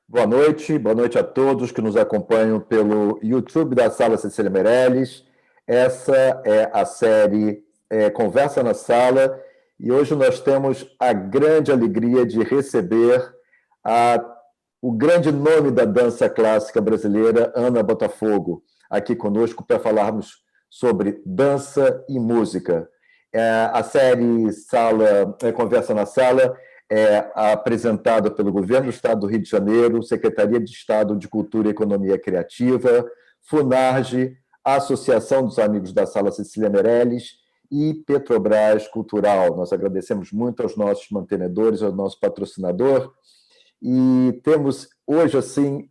Boa noite a todos que nos acompanham pelo YouTube da Sala Cecília Meirelles. Essa é a série Conversa na Sala e hoje nós temos a grande alegria de receber o grande nome da dança clássica brasileira, Ana Botafogo, aqui conosco para falarmos sobre dança e música. A série Conversa na Sala é apresentada pelo Governo do Estado do Rio de Janeiro, Secretaria de Estado de Cultura e Economia Criativa, FUNARGE, Associação dos Amigos da Sala Cecília Meirelles e Petrobras Cultural. Nós agradecemos muito aos nossos mantenedores, ao nosso patrocinador, e temos hoje assim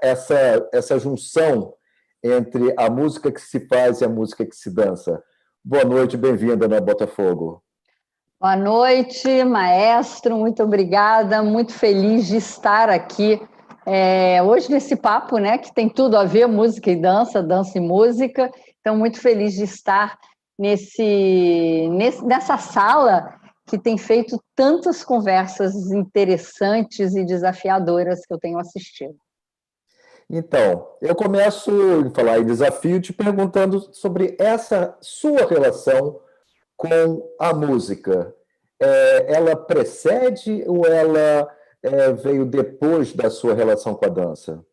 essa junção entre a música que se faz e a música que se dança. Boa noite, bem-vinda, Ana Botafogo. Boa noite, maestro, muito obrigada, muito feliz de estar aqui hoje nesse papo, né, que tem tudo a ver, música e dança, dança e música, então muito feliz de estar nessa sala que tem feito tantas conversas interessantes e desafiadoras que eu tenho assistido. Então, eu começo a falar em desafio te perguntando sobre essa sua relação com a música. Ela precede ou ela veio depois da sua relação com a dança?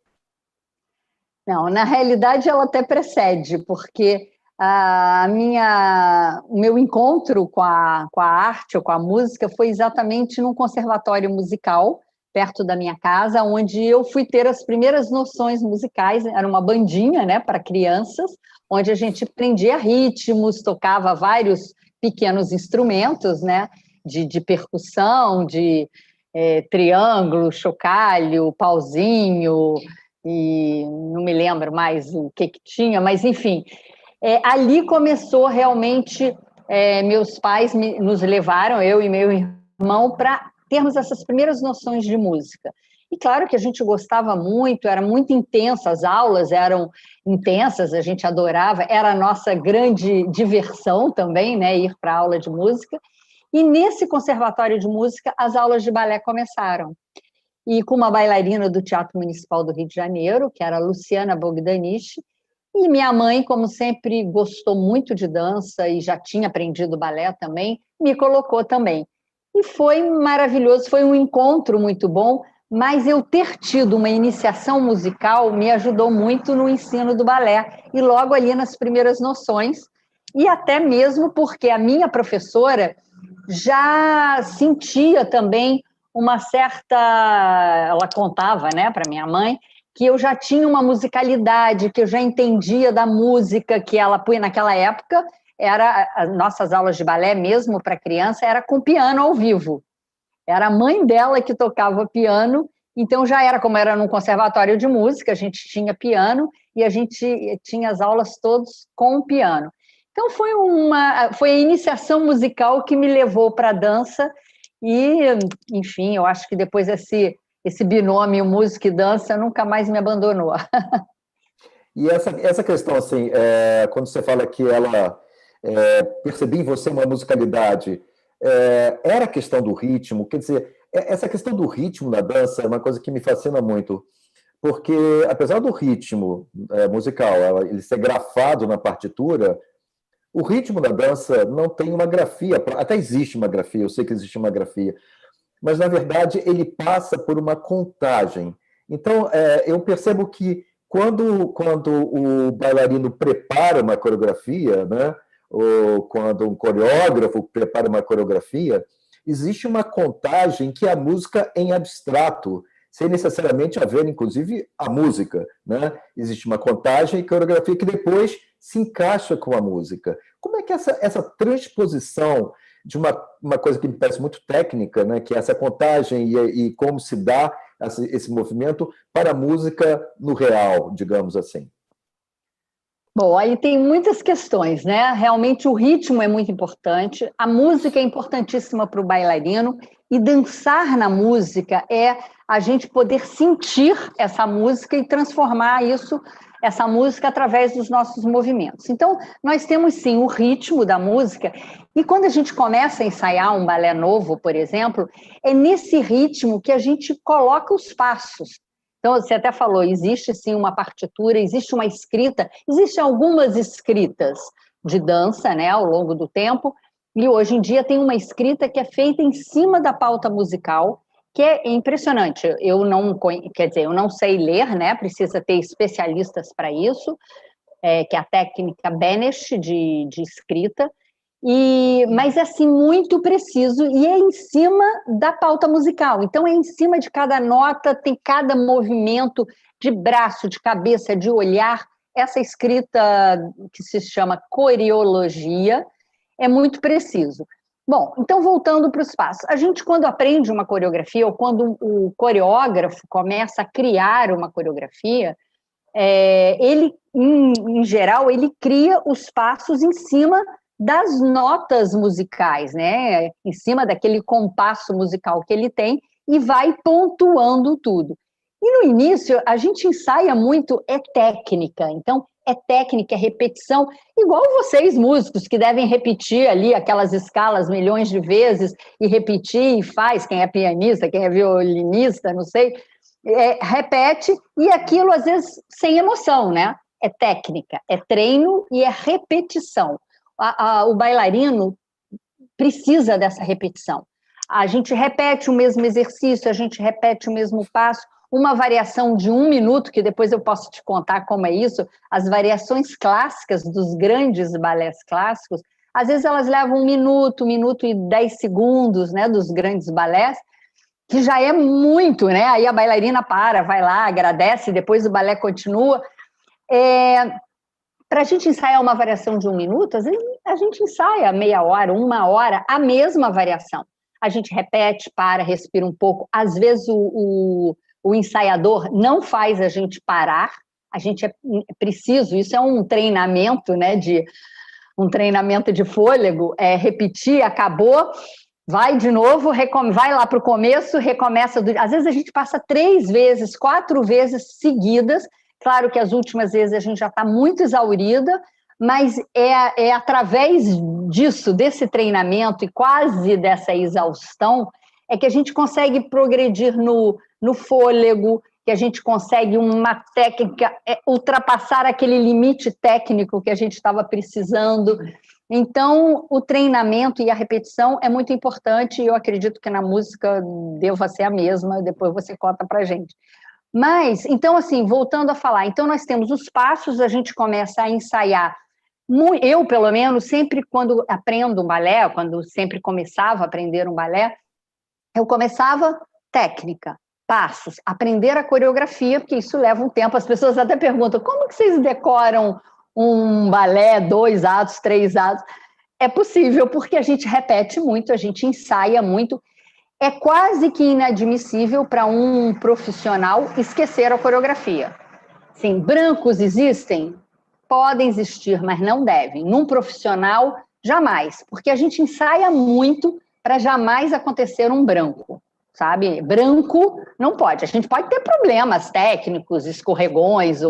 Não, na realidade ela até precede, porque o meu encontro com a arte ou com a música foi exatamente num conservatório musical, perto da minha casa, onde eu fui ter as primeiras noções musicais. Era uma bandinha, né, para crianças, onde a gente aprendia ritmos, tocava vários pequenos instrumentos, né, de percussão, de triângulo, chocalho, pauzinho, e não me lembro mais o que tinha, mas enfim, ali começou realmente, meus pais nos levaram, eu e meu irmão, para termos essas primeiras noções de música. E claro que a gente gostava muito, era muito intensa, as aulas eram intensas, a gente adorava, era a nossa grande diversão também, né, ir para a aula de música. E nesse conservatório de música, as aulas de balé começaram. E com uma bailarina do Teatro Municipal do Rio de Janeiro, que era a Luciana Bogdanich, e minha mãe, como sempre, gostou muito de dança e já tinha aprendido balé também, me colocou também. E foi maravilhoso, foi um encontro muito bom, mas eu ter tido uma iniciação musical me ajudou muito no ensino do balé, e logo ali nas primeiras noções, e até mesmo porque a minha professora já sentia também uma certa... Ela contava, né, para minha mãe, que eu já tinha uma musicalidade, que eu já entendia da música que ela põe naquela época. As nossas aulas de balé, mesmo para criança, era com piano ao vivo. Era a mãe dela que tocava piano, então já era, como era num conservatório de música, a gente tinha piano e a gente tinha as aulas todas com o piano. Então foi a iniciação musical que me levou para a dança e, enfim, eu acho que depois esse binômio música e dança nunca mais me abandonou. E essa questão, assim, quando você fala que ela percebia em você uma musicalidade, era a questão do ritmo, quer dizer, essa questão do ritmo na dança é uma coisa que me fascina muito, porque apesar do ritmo musical ele ser grafado na partitura, o ritmo da dança não tem uma grafia, até existe uma grafia, eu sei que existe uma grafia, mas, na verdade, ele passa por uma contagem. Então, eu percebo que quando o bailarino prepara uma coreografia, né, ou quando um coreógrafo prepara uma coreografia, existe uma contagem que é a música em abstrato, sem necessariamente haver, inclusive, a música, né? Existe uma contagem e coreografia que depois se encaixa com a música. Como é que essa transposição de uma coisa que me parece muito técnica, né, que é essa contagem e como se dá esse movimento para a música no real, digamos assim? Bom, aí tem muitas questões, né? Realmente o ritmo é muito importante, a música é importantíssima para o bailarino, e dançar na música é a gente poder sentir essa música e transformar essa música através dos nossos movimentos. Então, nós temos sim o ritmo da música, e quando a gente começa a ensaiar um balé novo, por exemplo, é nesse ritmo que a gente coloca os passos. Então, você até falou, existe sim uma partitura, existe uma escrita, existem algumas escritas de dança, né, ao longo do tempo, e hoje em dia tem uma escrita que é feita em cima da pauta musical, que é impressionante. Quer dizer, eu não sei ler, né, precisa ter especialistas para isso, que é a técnica Benesch de escrita, mas é assim, muito preciso, e é em cima da pauta musical. Então, é em cima de cada nota, tem cada movimento de braço, de cabeça, de olhar. Essa escrita, que se chama coreologia, é muito preciso. Bom, então, voltando para os passos. A gente, quando aprende uma coreografia, ou quando o coreógrafo começa a criar uma coreografia, ele, em geral, ele cria os passos em cima das notas musicais, né? Em cima daquele compasso musical que ele tem, e vai pontuando tudo. E no início, a gente ensaia muito, técnica. Então, técnica, repetição, igual vocês, músicos, que devem repetir ali aquelas escalas milhões de vezes, e repetir, e faz, quem é pianista, quem é violinista, não sei, repete, e aquilo, às vezes, sem emoção, né? É técnica, é treino e é repetição. O bailarino precisa dessa repetição. A gente repete o mesmo exercício, a gente repete o mesmo passo, uma variação de 1 minuto, que depois eu posso te contar como é isso, as variações clássicas dos grandes balés clássicos, às vezes elas levam 1 minuto e 10 segundos, né, dos grandes balés, que já é muito, né? Aí a bailarina vai lá, agradece, depois o balé continua. Para a gente ensaiar uma variação de 1 minuto, às vezes a gente ensaia meia hora, 1 hora, a mesma variação. A gente repete, respira um pouco. Às vezes o ensaiador não faz a gente parar, a gente é preciso, isso é um treinamento, né, um treinamento de fôlego, repetir, acabou, vai de novo, vai lá para o começo, recomeça. Às vezes a gente passa 3 vezes, 4 vezes seguidas. Claro que as últimas vezes a gente já está muito exaurida, mas é através disso, desse treinamento e quase dessa exaustão, é que a gente consegue progredir no fôlego, que a gente consegue uma técnica, ultrapassar aquele limite técnico que a gente estava precisando. Então, o treinamento e a repetição é muito importante, e eu acredito que na música deva ser a mesma, depois você conta para a gente. Mas, então, assim, voltando a falar, então nós temos os passos, a gente começa a ensaiar. Eu, pelo menos, sempre quando aprendo um balé, quando sempre começava a aprender um balé, eu começava técnica, passos, aprender a coreografia, porque isso leva um tempo. As pessoas até perguntam, como que vocês decoram um balé, 2 atos, 3 atos? É possível, porque a gente repete muito, a gente ensaia muito. É quase que inadmissível para um profissional esquecer a coreografia. Sim, brancos existem? Podem existir, mas não devem. Num profissional, jamais, porque a gente ensaia muito para jamais acontecer um branco, sabe? Branco não pode. A gente pode ter problemas técnicos, escorregões,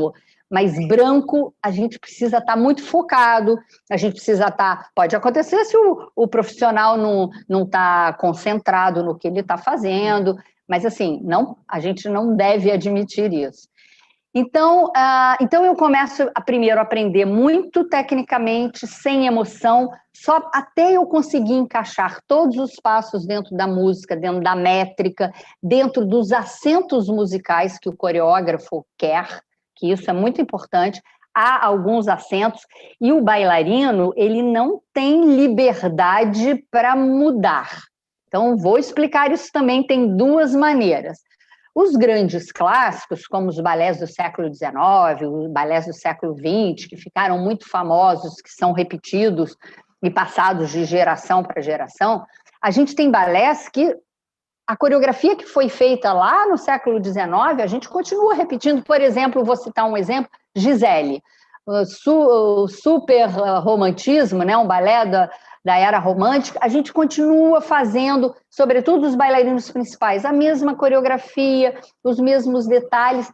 mas branco a gente precisa estar muito focado, a gente precisa estar... Pode acontecer se o profissional não está concentrado no que ele está fazendo, mas assim, a gente não deve admitir isso. Então eu começo primeiro a aprender muito tecnicamente, sem emoção, só até eu conseguir encaixar todos os passos dentro da música, dentro da métrica, dentro dos acentos musicais que o coreógrafo quer, que isso é muito importante. Há alguns acentos, e o bailarino, ele não tem liberdade para mudar. Então, vou explicar isso também, tem 2 maneiras. Os grandes clássicos, como os balés do século XIX, os balés do século XX, que ficaram muito famosos, que são repetidos e passados de geração para geração, a gente tem balés que a coreografia que foi feita lá no século XIX, a gente continua repetindo. Por exemplo, vou citar um exemplo, Gisele, o super romantismo, né, um balé da era romântica, a gente continua fazendo, sobretudo os bailarinos principais, a mesma coreografia, os mesmos detalhes,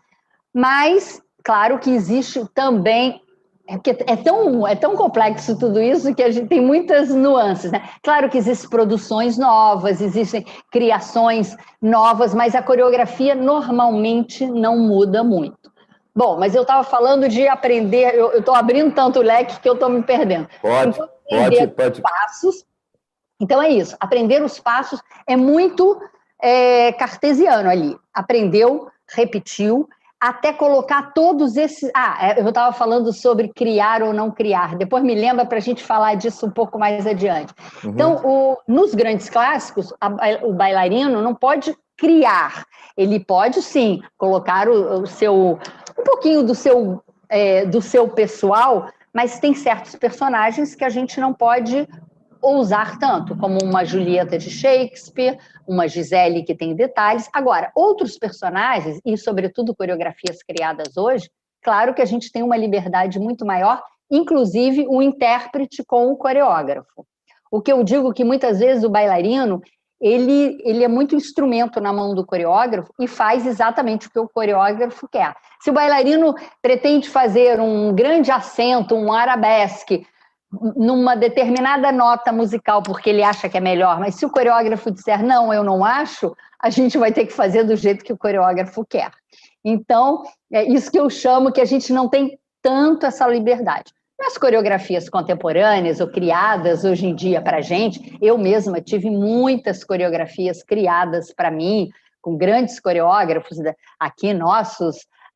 mas, claro que existe também porque é tão complexo tudo isso que a gente tem muitas nuances, né? Claro que existem produções novas, existem criações novas, mas a coreografia normalmente não muda muito. Bom, mas eu estava falando de aprender, eu estou abrindo tanto o leque que eu estou me perdendo. Pode, Então, aprender pode. passos. Então é isso, aprender os passos é muito cartesiano ali. Aprendeu, repetiu, até colocar todos esses... eu estava falando sobre criar ou não criar. Depois me lembra para a gente falar disso um pouco mais adiante. Uhum. Então, nos grandes clássicos, o bailarino não pode criar. Ele pode, sim, colocar um pouquinho do seu pessoal, mas tem certos personagens que a gente não pode ousar tanto, como uma Julieta de Shakespeare, uma Gisele que tem detalhes. Agora, outros personagens, e sobretudo coreografias criadas hoje, claro que a gente tem uma liberdade muito maior, inclusive o intérprete com o coreógrafo. O que eu digo que muitas vezes o bailarino, ele é muito instrumento na mão do coreógrafo e faz exatamente o que o coreógrafo quer. Se o bailarino pretende fazer um grande acento, um arabesque, numa determinada nota musical, porque ele acha que é melhor, mas se o coreógrafo disser, não, eu não acho, a gente vai ter que fazer do jeito que o coreógrafo quer. Então, é isso que eu chamo que a gente não tem tanto essa liberdade. Nas coreografias contemporâneas ou criadas hoje em dia para a gente, eu mesma tive muitas coreografias criadas para mim, com grandes coreógrafos aqui nossos,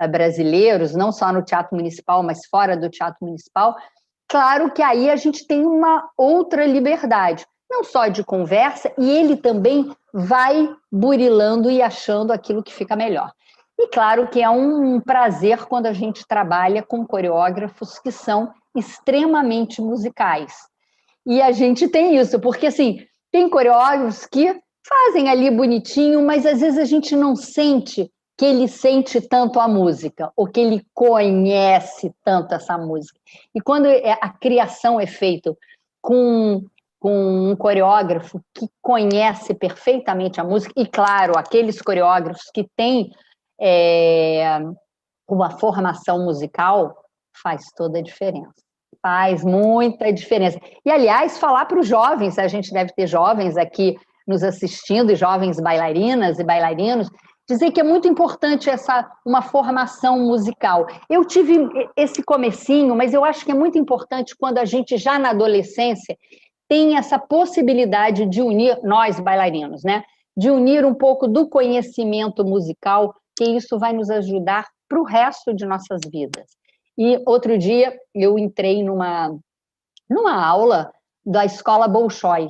brasileiros, não só no Teatro Municipal, mas fora do Teatro Municipal. Claro que aí a gente tem uma outra liberdade, não só de conversa, e ele também vai burilando e achando aquilo que fica melhor. E claro que é um prazer quando a gente trabalha com coreógrafos que são extremamente musicais. E a gente tem isso, porque assim, tem coreógrafos que fazem ali bonitinho, mas às vezes a gente não sente que ele sente tanto a música, ou que ele conhece tanto essa música. E quando a criação é feita com um coreógrafo que conhece perfeitamente a música, e claro, aqueles coreógrafos que têm uma formação musical, faz toda a diferença. Faz muita diferença. E, aliás, falar para os jovens, a gente deve ter jovens aqui nos assistindo, e jovens bailarinas e bailarinos, dizer que é muito importante uma formação musical. Eu tive esse comecinho, mas eu acho que é muito importante quando a gente, já na adolescência, tem essa possibilidade de unir, nós bailarinos, né? De unir um pouco do conhecimento musical, que isso vai nos ajudar para o resto de nossas vidas. E outro dia eu entrei numa aula da Escola Bolshoi.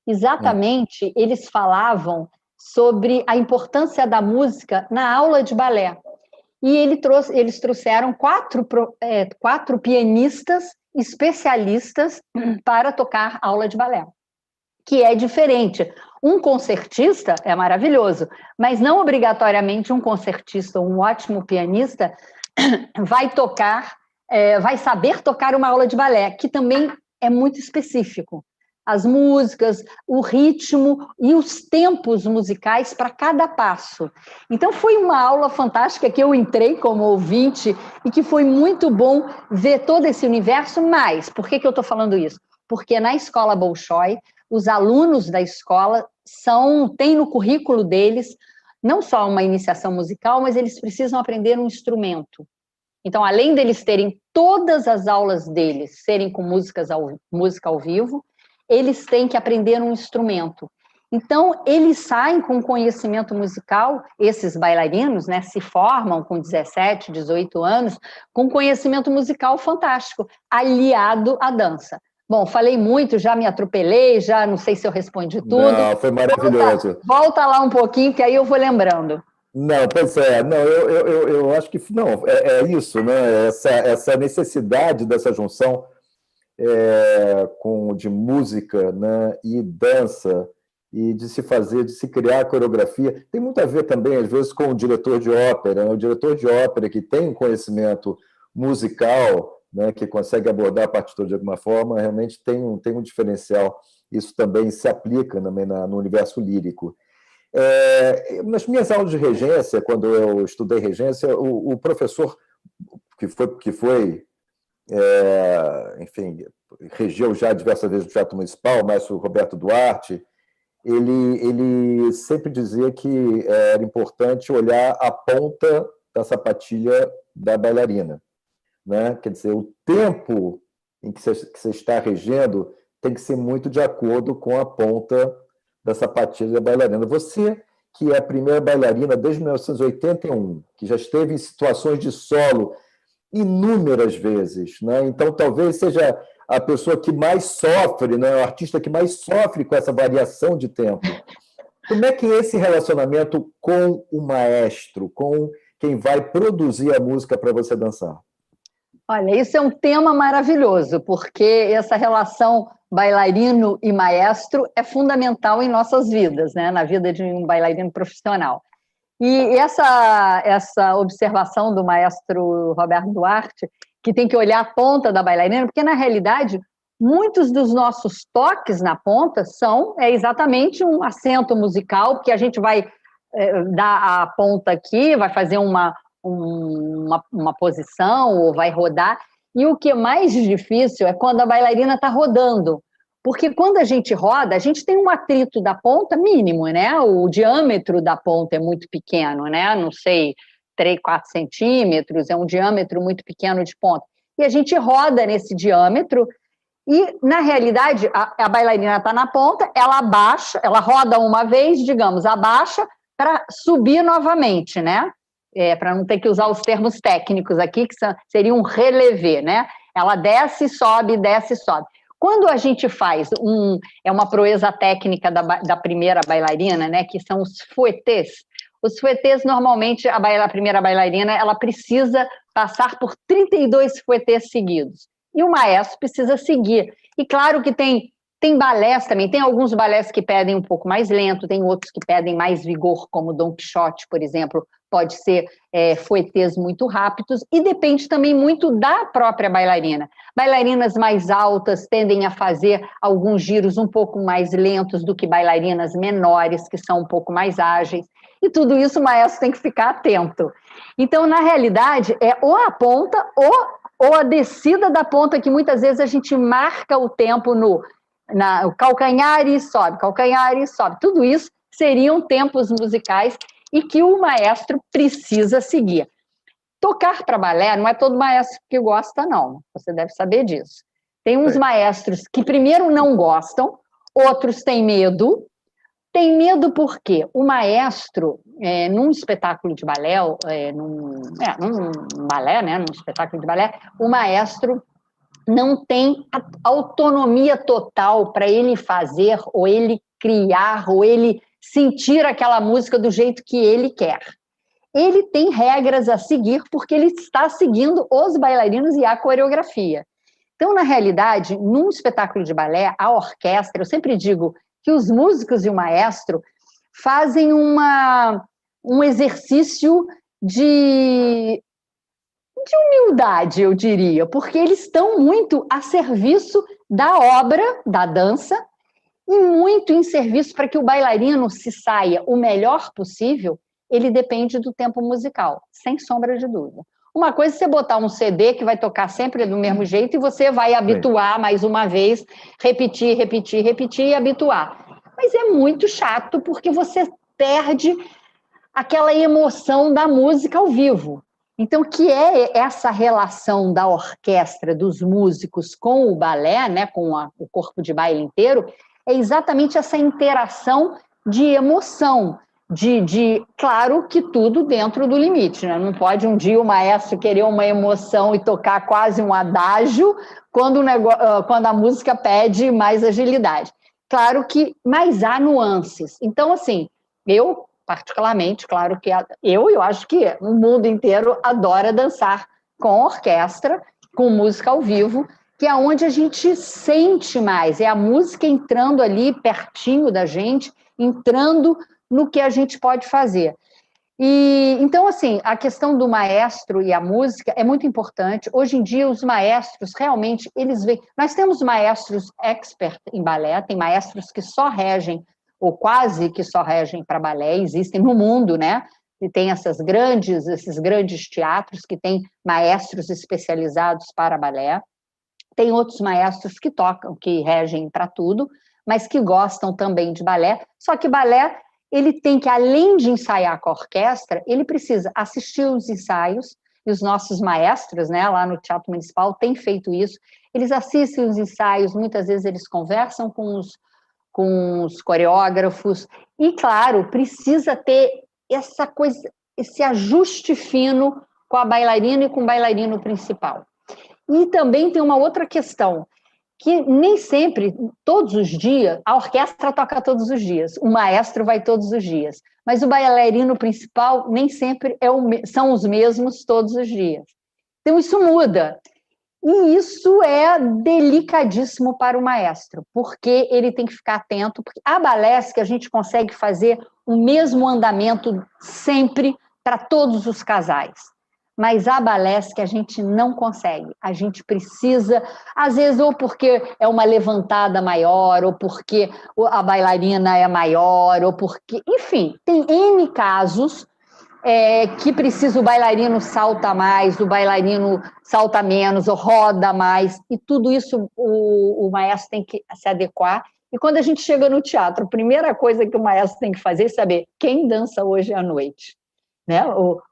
Exatamente, eles falavam sobre a importância da música na aula de balé. E eles trouxeram quatro pianistas especialistas para tocar aula de balé, que é diferente. Um concertista é maravilhoso, mas não obrigatoriamente um concertista, um ótimo pianista, vai saber tocar uma aula de balé, que também é muito específico. As músicas, o ritmo e os tempos musicais para cada passo. Então, foi uma aula fantástica que eu entrei como ouvinte e que foi muito bom ver todo esse universo, mas por que eu estou falando isso? Porque na Escola Bolshoi, os alunos da escola têm no currículo deles não só uma iniciação musical, mas eles precisam aprender um instrumento. Então, além deles terem todas as aulas deles serem com música ao vivo, eles têm que aprender um instrumento. Então, eles saem com conhecimento musical, esses bailarinos, né, se formam com 17, 18 anos, com conhecimento musical fantástico, aliado à dança. Bom, falei muito, já me atropelei, já não sei se eu respondi tudo. Não, foi maravilhoso. Volta lá um pouquinho, que aí eu vou lembrando. Não, pois é, não, eu acho que não, é isso, né? Essa necessidade dessa junção de música, né, e dança, e de se criar coreografia, tem muito a ver também, às vezes, com o diretor de ópera, né? O diretor de ópera que tem um conhecimento musical, né, que consegue abordar a partitura de alguma forma, realmente tem um diferencial. Isso também se aplica também no universo lírico. Nas minhas aulas de regência, quando eu estudei regência, o professor que foi enfim, regeu já diversas vezes o Teatro Municipal, o maestro Roberto Duarte, ele sempre dizia que era importante olhar a ponta da sapatilha da bailarina, né? Quer dizer, o tempo em que você está regendo tem que ser muito de acordo com a ponta da sapatilha da bailarina. Você, que é a primeira bailarina desde 1981, que já esteve em situações de solo inúmeras vezes, né? Então talvez seja a pessoa que mais sofre, né? O artista que mais sofre com essa variação de tempo. Como é que é esse relacionamento com o maestro, com quem vai produzir a música para você dançar? Olha, isso é um tema maravilhoso, porque essa relação bailarino e maestro é fundamental em nossas vidas, né? Na vida de um bailarino profissional. E essa observação do maestro Roberto Duarte, que tem que olhar a ponta da bailarina, porque, na realidade, muitos dos nossos toques na ponta são exatamente um acento musical, porque a gente vai dar a ponta aqui, vai fazer uma posição, ou vai rodar, e o que é mais difícil é quando a bailarina está rodando, porque quando a gente roda, a gente tem um atrito da ponta mínimo, né? O diâmetro da ponta é muito pequeno, né? Não sei, 3, 4 centímetros, é um diâmetro muito pequeno de ponta. E a gente roda nesse diâmetro e, na realidade, a bailarina está na ponta, ela abaixa, ela roda uma vez, digamos, abaixa para subir novamente, né? Para não ter que usar os termos técnicos aqui, que seria um relevé, né? Ela desce, sobe, desce, sobe. Quando a gente faz uma proeza técnica da primeira bailarina, né, que são os fouettes. Os fouettes, normalmente, a primeira bailarina, ela precisa passar por 32 fouettes seguidos. E o maestro precisa seguir. E claro que tem balés também, tem alguns balés que pedem um pouco mais lento, tem outros que pedem mais vigor, como Don Quixote, por exemplo, pode ser fouettes muito rápidos, e depende também muito da própria bailarina. Bailarinas mais altas tendem a fazer alguns giros um pouco mais lentos do que bailarinas menores, que são um pouco mais ágeis, e tudo isso o maestro tem que ficar atento. Então, na realidade, é ou a ponta ou a descida da ponta, que muitas vezes a gente marca o tempo no calcanhar e sobe, tudo isso seriam tempos musicais e que o maestro precisa seguir. Tocar para balé não é todo maestro que gosta, não. Você deve saber disso. Tem uns maestros que primeiro não gostam, outros têm medo. Tem medo porque o maestro, num espetáculo de balé, num balé, né, num espetáculo de balé, o maestro não tem autonomia total para ele fazer, ou ele criar, ou ele sentir aquela música do jeito que ele quer. Ele tem regras a seguir porque ele está seguindo os bailarinos e a coreografia. Então, na realidade, num espetáculo de balé, a orquestra, eu sempre digo que os músicos e o maestro fazem um exercício de humildade, eu diria, porque eles estão muito a serviço da obra, da dança, e muito em serviço para que o bailarino se saia o melhor possível. Ele depende do tempo musical, sem sombra de dúvida. Uma coisa é você botar um CD que vai tocar sempre do mesmo jeito e você vai habituar mais uma vez, repetir e habituar. Mas é muito chato porque você perde aquela emoção da música ao vivo. Então, que é essa relação da orquestra, dos músicos com o balé, né, com o corpo de baile inteiro, é exatamente essa interação de emoção, claro que tudo dentro do limite, né? Não pode um dia o maestro querer uma emoção e tocar quase um adágio quando a música pede mais agilidade. Claro que, mas há nuances. Então, assim, eu particularmente, claro que eu acho que o mundo inteiro adora dançar com orquestra, com música ao vivo, que é onde a gente sente mais, é a música entrando ali pertinho da gente, entrando no que a gente pode fazer. E então, assim, a questão do maestro e a música é muito importante. Hoje em dia, os maestros, realmente, eles veem... Nós temos maestros expert em balé, tem maestros que só regem, ou quase que só regem para balé, existem no mundo, né? e tem esses grandes teatros que têm maestros especializados para balé. Tem outros maestros que tocam, que regem para tudo, mas que gostam também de balé. Só que balé, ele tem que, além de ensaiar com a orquestra, ele precisa assistir os ensaios, e os nossos maestros, né, lá no Teatro Municipal, têm feito isso. Eles assistem os ensaios, muitas vezes eles conversam com os coreógrafos, e, claro, precisa ter essa coisa, esse ajuste fino com a bailarina e com o bailarino principal. E também tem uma outra questão, que nem sempre, todos os dias, a orquestra toca todos os dias, o maestro vai todos os dias, mas o bailarino principal nem sempre são os mesmos todos os dias. Então, isso muda. E isso é delicadíssimo para o maestro, porque ele tem que ficar atento, porque há balés que a gente consegue fazer o mesmo andamento sempre para todos os casais. Mas há balés que a gente não consegue, a gente precisa, às vezes, ou porque é uma levantada maior, ou porque a bailarina é maior, ou porque... Enfim, tem N casos que precisa, o bailarino salta mais, o bailarino salta menos, ou roda mais, e tudo isso o maestro tem que se adequar. E quando a gente chega no teatro, a primeira coisa que o maestro tem que fazer é saber quem dança hoje à noite. Né?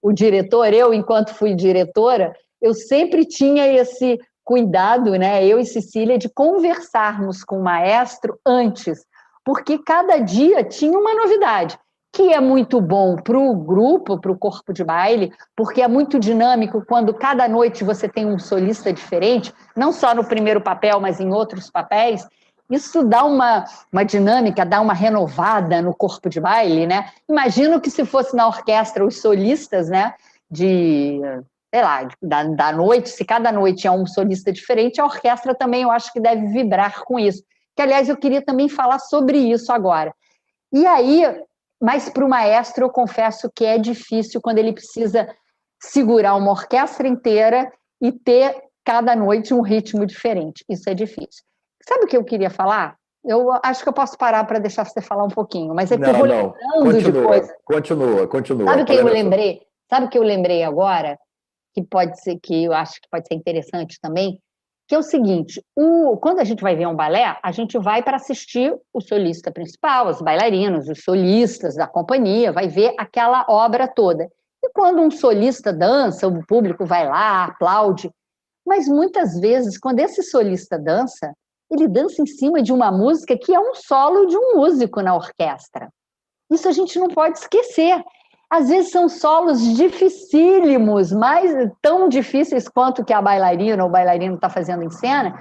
O diretor, eu, enquanto fui diretora, eu sempre tinha esse cuidado, né? Eu e Cecília, de conversarmos com o maestro antes, porque cada dia tinha uma novidade, que é muito bom para o grupo, para o corpo de baile, porque é muito dinâmico quando cada noite você tem um solista diferente, não só no primeiro papel, mas em outros papéis. Isso dá uma dinâmica, dá uma renovada no corpo de baile, né? Imagino que se fosse na orquestra os solistas, né, sei lá, da noite, se cada noite é um solista diferente, a orquestra também eu acho que deve vibrar com isso. Que, aliás, eu queria também falar sobre isso agora. E aí, mas para o maestro eu confesso que é difícil quando ele precisa segurar uma orquestra inteira e ter cada noite um ritmo diferente. Isso é difícil. Sabe o que eu queria falar? Eu acho que eu posso parar para deixar você falar um pouquinho, mas é que eu vou lembrando de coisas. Continua. Sabe o que eu lembrei? Sabe o que eu lembrei agora? Que pode ser, que eu acho que pode ser interessante também, que é o seguinte: quando a gente vai ver um balé, a gente vai para assistir o solista principal, os bailarinos, os solistas da companhia, vai ver aquela obra toda. E quando um solista dança, o público vai lá, aplaude. Mas muitas vezes, quando esse solista dança, ele dança em cima de uma música que é um solo de um músico na orquestra. Isso a gente não pode esquecer. Às vezes são solos dificílimos, tão difíceis quanto que a bailarina ou o bailarino está fazendo em cena,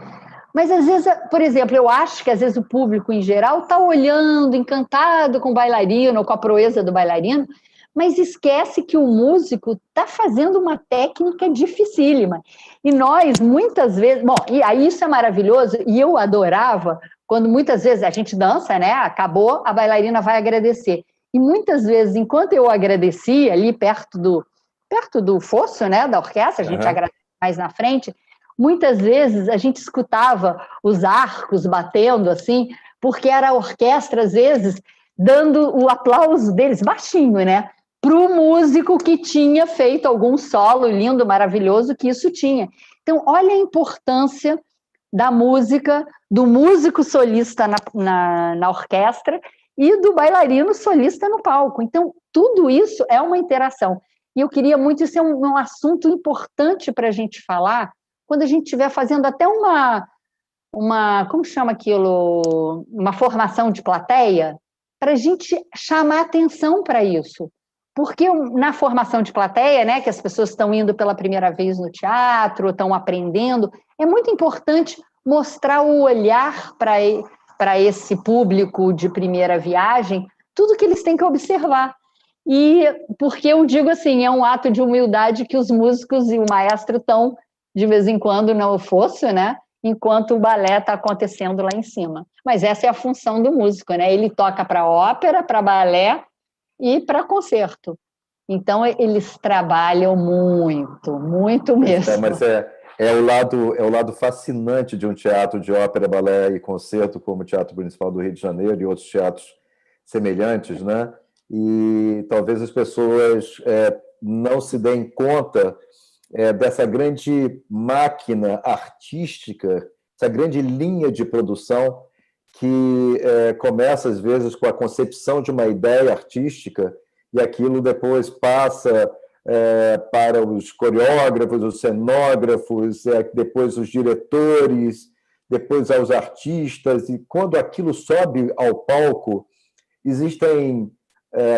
mas às vezes, por exemplo, eu acho que às vezes o público em geral está olhando, encantado com o bailarino ou com a proeza do bailarino, mas esquece que o músico está fazendo uma técnica dificílima. E nós, muitas vezes... Bom, e aí isso é maravilhoso, e eu adorava quando muitas vezes a gente dança, né? Acabou, a bailarina vai agradecer. E muitas vezes, enquanto eu agradecia ali perto do fosso, né, da orquestra, a gente agradece mais na frente, muitas vezes a gente escutava os arcos batendo assim, porque era a orquestra, às vezes, dando o aplauso deles baixinho, né? Para o músico que tinha feito algum solo lindo, maravilhoso, que isso tinha. Então, olha a importância da música, do músico solista na orquestra e do bailarino solista no palco. Então, tudo isso é uma interação. E eu queria muito, isso é um assunto importante para a gente falar, quando a gente estiver fazendo até como chama aquilo? Uma formação de plateia, para a gente chamar atenção para isso. Porque na formação de plateia, né, que as pessoas estão indo pela primeira vez no teatro, estão aprendendo, é muito importante mostrar o olhar para esse público de primeira viagem, tudo que eles têm que observar. E porque eu digo assim, é um ato de humildade que os músicos e o maestro estão, de vez em quando, no fosso, né, enquanto o balé está acontecendo lá em cima. Mas essa é a função do músico, né? Ele toca para ópera, para balé e para concerto. Então, eles trabalham muito, muito mesmo. Mas é o lado fascinante de um teatro de ópera, balé e concerto, como o Teatro Municipal do Rio de Janeiro e outros teatros semelhantes, né? e talvez as pessoas não se deem conta dessa grande máquina artística, essa grande linha de produção que começa, às vezes, com a concepção de uma ideia artística e aquilo depois passa para os coreógrafos, os cenógrafos, depois os diretores, depois aos artistas, e quando aquilo sobe ao palco, existem,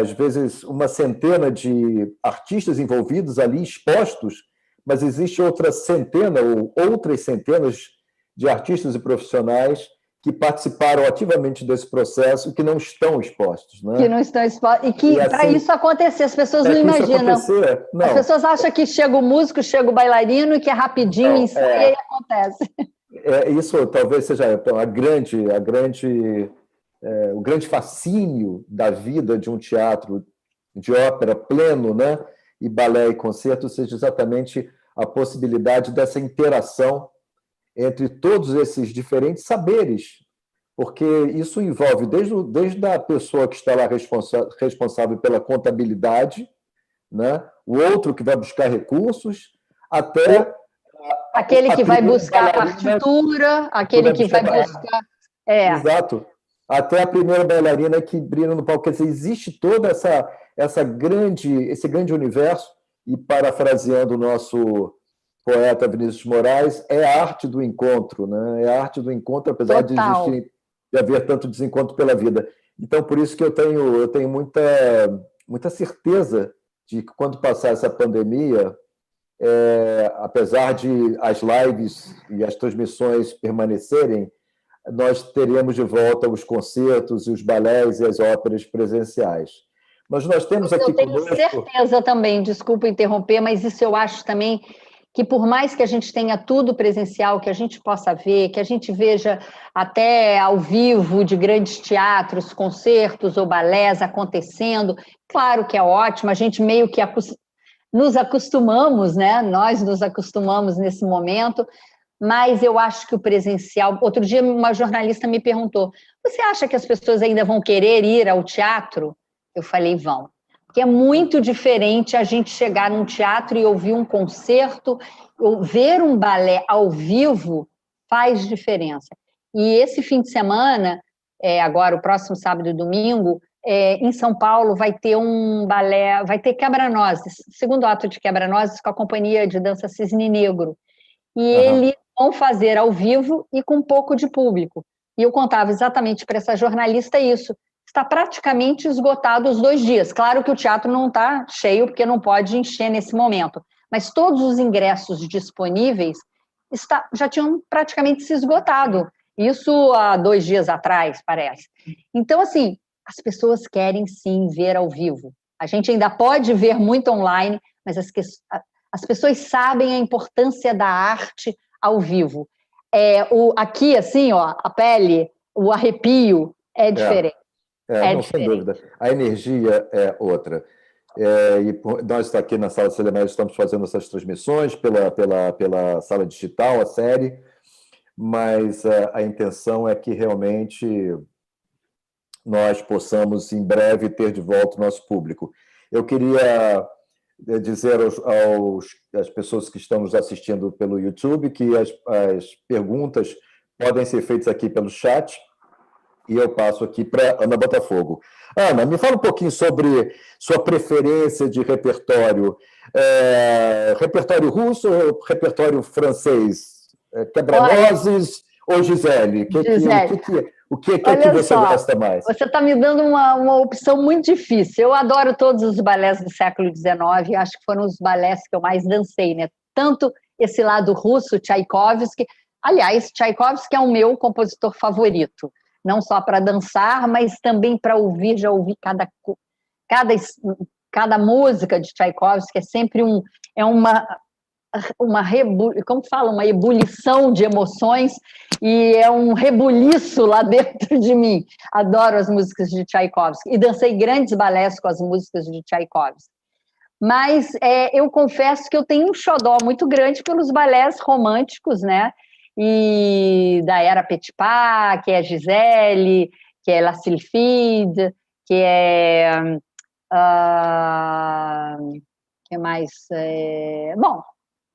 às vezes, uma centena de artistas envolvidos ali, expostos, mas existe outra centena ou outras centenas de artistas e profissionais que participaram ativamente desse processo e que não estão expostos, né? Que não estão expostos. E que, assim, para isso acontecer, as pessoas não imaginam. As pessoas acham que chega o músico, chega o bailarino, e que é rapidinho, ensaia e acontece. Isso talvez seja o grande fascínio da vida de um teatro de ópera pleno, né? E balé e concerto, seja exatamente a possibilidade dessa interação entre todos esses diferentes saberes, porque isso envolve desde a pessoa que está lá responsável pela contabilidade, né? O outro que vai buscar recursos, até aquele que vai buscar a partitura, aquele que vai buscar... Exato. Até a primeira bailarina que brilha no palco. Quer dizer, existe toda esse grande universo, e parafraseando o nosso poeta Vinícius de Moraes, é a arte do encontro, né? É a arte do encontro, apesar de haver tanto desencontro pela vida. Então, por isso que eu tenho muita certeza de que, quando passar essa pandemia, apesar de as lives e as transmissões permanecerem, nós teremos de volta os concertos e os balés e as óperas presenciais. Mas nós temos aqui conosco... Eu tenho certeza também, desculpa interromper, mas isso eu acho também que, por mais que a gente tenha tudo presencial, que a gente possa ver, que a gente veja até ao vivo de grandes teatros, concertos ou balés acontecendo, claro que é ótimo, a gente meio que nos acostumamos, né? Nós nos acostumamos nesse momento, mas eu acho que o presencial... Outro dia uma jornalista me perguntou, você acha que as pessoas ainda vão querer ir ao teatro? Eu falei, vão. Porque é muito diferente a gente chegar num teatro e ouvir um concerto, ou ver um balé ao vivo faz diferença. E esse fim de semana, agora o próximo sábado e domingo, em São Paulo vai ter um balé, vai ter Quebra-Nozes, segundo ato de Quebra-Nozes com a companhia de dança Cisne Negro. E eles vão fazer ao vivo e com um pouco de público. E eu contava exatamente para essa jornalista isso. Está praticamente esgotado os 2 dias. Claro que o teatro não está cheio, porque não pode encher nesse momento, mas todos os ingressos disponíveis já tinham praticamente se esgotado. Isso há 2 dias atrás, parece. Então, assim, as pessoas querem sim ver ao vivo. A gente ainda pode ver muito online, mas as pessoas sabem a importância da arte ao vivo. Aqui, assim, ó, a pele, o arrepio é diferente. Não, sem dúvida. A energia é outra. Nós aqui na Sala Celemés estamos fazendo essas transmissões pela sala digital, a série, mas a intenção é que realmente nós possamos, em breve, ter de volta o nosso público. Eu queria dizer às pessoas que estão nos assistindo pelo YouTube que as perguntas podem ser feitas aqui pelo chat, e eu passo aqui para Ana Botafogo. Ana, me fala um pouquinho sobre sua preferência de repertório. Repertório russo ou repertório francês? Quebra-Nozes ou Gisele? O que você gosta mais? Você está me dando uma opção muito difícil. Eu adoro todos os balés do século XIX, acho que foram os balés que eu mais dancei, né? Tanto esse lado russo, Tchaikovsky. Aliás, Tchaikovsky é o meu compositor favorito. Não só para dançar, mas também para ouvir, já ouvi cada música de Tchaikovsky, é sempre uma ebulição de emoções, e é um rebuliço lá dentro de mim. Adoro as músicas de Tchaikovsky, e dancei grandes balés com as músicas de Tchaikovsky. Mas eu confesso que eu tenho um xodó muito grande pelos balés românticos, né? E da era Petipa, que é Gisele, que é La Sylphide, que é que mais? Bom,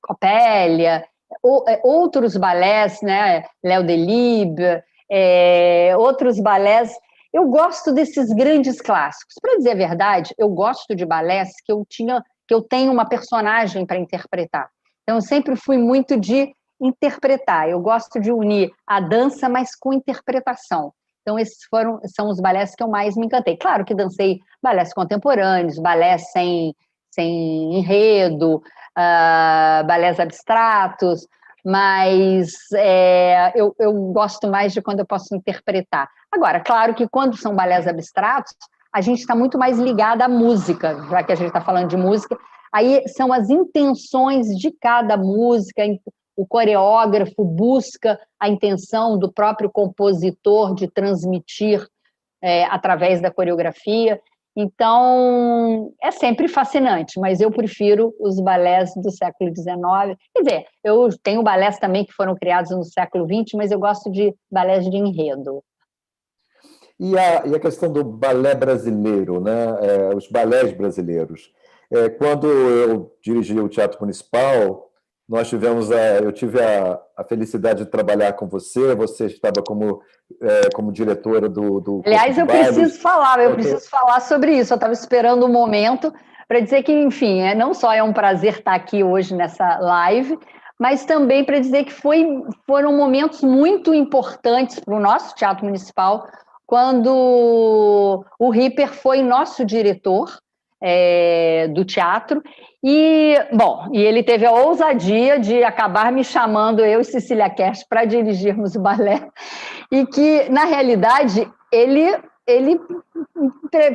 Copélia, outros balés, né? Léo Delibes, outros balés. Eu gosto desses grandes clássicos. Para dizer a verdade, eu gosto de balés que eu tenho uma personagem para interpretar. Então, eu sempre fui muito de interpretar. Eu gosto de unir a dança, mas com interpretação. Então, esses são os balés que eu mais me encantei. Claro que dancei balés contemporâneos, balés sem enredo, balés abstratos, mas eu gosto mais de quando eu posso interpretar. Agora, claro que quando são balés abstratos, a gente está muito mais ligada à música, já que a gente está falando de música, aí são as intenções de cada música, o coreógrafo busca a intenção do próprio compositor de transmitir através da coreografia. Então, é sempre fascinante, mas eu prefiro os balés do século XIX. Quer dizer, eu tenho balés também que foram criados no século XX, mas eu gosto de balés de enredo. E a questão do balé brasileiro, né? Os balés brasileiros. Quando eu dirigi o Teatro Municipal, eu tive a felicidade de trabalhar com você, você estava como diretora do Aliás, eu preciso falar sobre isso. Eu estava esperando um momento para dizer que, enfim, não só é um prazer estar aqui hoje nessa live, mas também para dizer que foram momentos muito importantes para o nosso Teatro Municipal, quando o Ripper foi nosso diretor do teatro, e ele teve a ousadia de acabar me chamando, eu e Cecília Kersh, para dirigirmos o balé, e que, na realidade, ele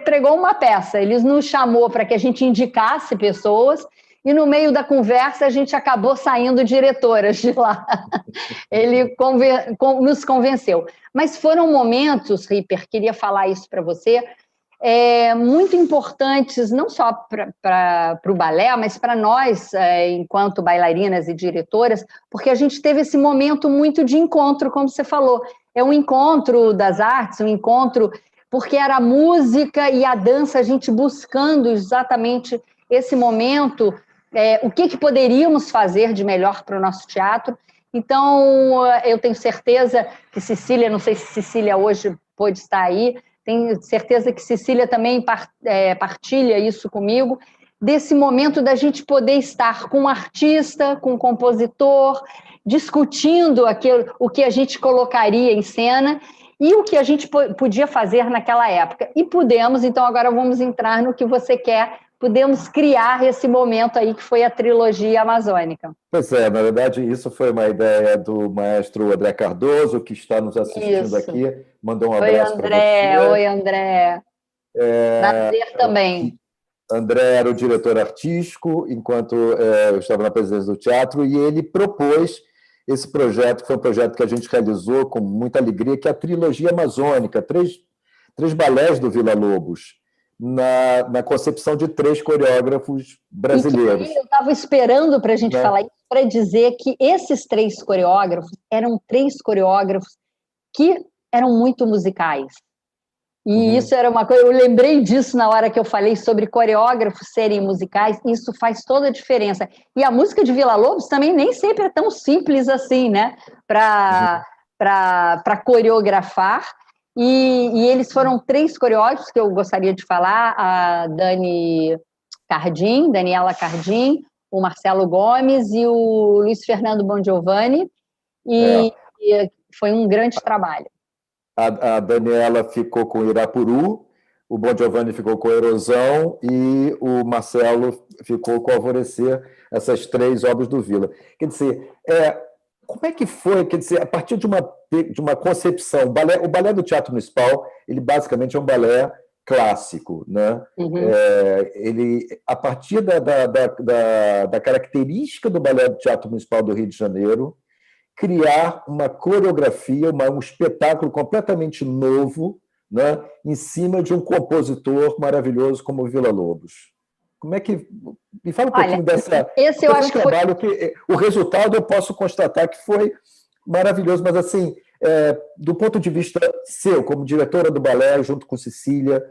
pregou uma peça, ele nos chamou para que a gente indicasse pessoas, e no meio da conversa a gente acabou saindo diretoras de lá. Ele nos convenceu. Mas foram momentos, Ripper, queria falar isso para você, muito importantes, não só para o balé, mas para nós, enquanto bailarinas e diretoras, porque a gente teve esse momento muito de encontro, como você falou. É um encontro das artes, um encontro, porque era a música e a dança, a gente buscando exatamente esse momento, o que poderíamos fazer de melhor para o nosso teatro. Então, eu tenho certeza que Cecília, não sei se Cecília hoje pode estar aí, tenho certeza que Cecília também partilha isso comigo, desse momento da gente poder estar com um artista, com um compositor, discutindo o que a gente colocaria em cena e o que a gente podia fazer naquela época. E pudemos, então agora vamos entrar no que você quer, podemos criar esse momento aí que foi a trilogia amazônica. Pois na verdade, isso foi uma ideia do maestro André Cardoso, que está nos assistindo aqui. Mandou um abraço para você. Oi, André. Prazer também. André era o diretor artístico, enquanto eu estava na presidência do teatro, e ele propôs esse projeto, que foi um projeto que a gente realizou com muita alegria, que é a trilogia amazônica, três balés do Villa-Lobos, na concepção de 3 coreógrafos brasileiros. Eu estava esperando para a gente falar isso, para dizer que esses 3 coreógrafos eram 3 coreógrafos que eram muito musicais. E isso era uma coisa, eu lembrei disso na hora que eu falei sobre coreógrafos serem musicais, isso faz toda a diferença. E a música de Villa-Lobos também nem sempre é tão simples assim, né? Para coreografar. E eles foram 3 coreógrafos que eu gostaria de falar, a Daniela Cardim, o Marcelo Gomes e o Luiz Fernando Bongiovanni, e foi um grande trabalho. A Daniela ficou com Irapuru, o Bongiovanni ficou com Erosão e o Marcelo ficou com Alvorecer, essas 3 obras do Villa. Quer dizer, como é que foi? Quer dizer, a partir de uma concepção, o balé do Teatro Municipal, ele basicamente é um balé clássico, né? Ele, a partir da característica do balé do Teatro Municipal do Rio de Janeiro, criar uma coreografia, um espetáculo completamente novo, né, em cima de um compositor maravilhoso como o Villa-Lobos. Como é que... Me fala um pouquinho dessa... Esse eu acho que trabalho que o resultado eu posso constatar que foi maravilhoso, mas assim, do ponto de vista seu, como diretora do balé, junto com Cecília,